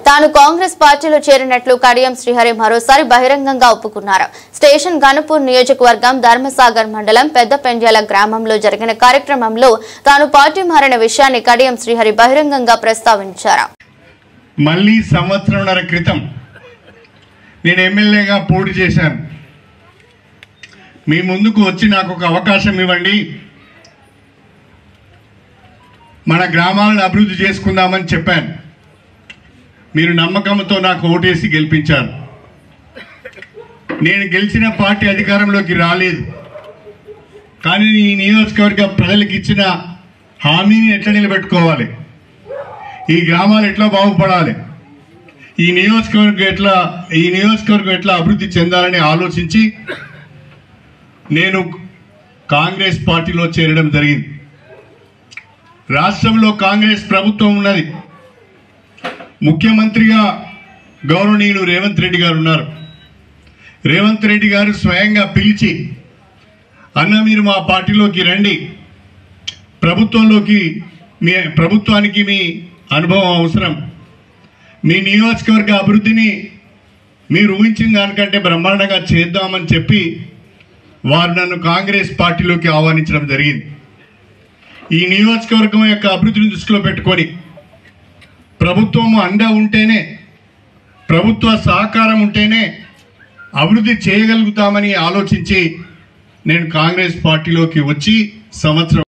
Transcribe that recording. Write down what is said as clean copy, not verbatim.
తాను కాంగ్రెస్ పార్టీలో చేరినట్లు కడియం శ్రీహరి మరోసారి బహిరంగంగా ఒప్పుకున్నారు. స్టేషన్ గణపూర్ నియోజకవర్గం ధర్మసాగర్ మండలం పెద్దపెండ్యాల గ్రామంలో జరిగిన కార్యక్రమంలో తాను పార్టీ మారిన విషయాన్ని కడియం శ్రీహరి బహిరంగంగా ప్రస్తావించారు. మళ్ళీ సంవత్సరంన్నర క్రితం నేను ఎమ్మెల్యేగా పోటీ చేశాను. మీ ముందుకు వచ్చి నాకు ఒక అవకాశం ఇవ్వండి, మన గ్రామాలను అభివృద్ధి చేసుకుందామని చెప్పాను. మీరు నమ్మకంతో నాకు ఓటేసి గెలిపించారు. నేను గెలిచిన పార్టీ అధికారంలోకి రాలేదు, కానీ ఈ నియోజకవర్గ ప్రజలకు ఇచ్చిన హామీని ఎట్లా నిలబెట్టుకోవాలి, ఈ గ్రామాలు ఎట్లా బాగుపడాలి, ఈ నియోజకవర్గం ఎట్లా అభివృద్ధి చెందాలని ఆలోచించి నేను కాంగ్రెస్ పార్టీలో చేరడం జరిగింది. రాష్ట్రంలో కాంగ్రెస్ ప్రభుత్వం ఉన్నది. ముఖ్యమంత్రిగా గౌరవనీయులు రేవంత్ రెడ్డి గారు ఉన్నారు. రేవంత్ రెడ్డి గారు స్వయంగా పిలిచి, అన్న మీరు మా పార్టీలోకి రండి, ప్రభుత్వానికి మీ అనుభవం అవసరం, మీ నియోజకవర్గ అభివృద్ధిని మీరు ఊహించిన దానికంటే బ్రహ్మాండంగా చేద్దామని చెప్పి వారు నన్ను కాంగ్రెస్ పార్టీలోకి ఆహ్వానించడం జరిగింది. ఈ నియోజకవర్గం యొక్క అభివృద్ధిని దృష్టిలో పెట్టుకొని ప్రభుత్వం అండ ఉంటేనే, ప్రభుత్వ సహకారం ఉంటేనే అభివృద్ధి చేయగలుగుతామని ఆలోచించి నేను కాంగ్రెస్ పార్టీలోకి వచ్చి సంవత్సరం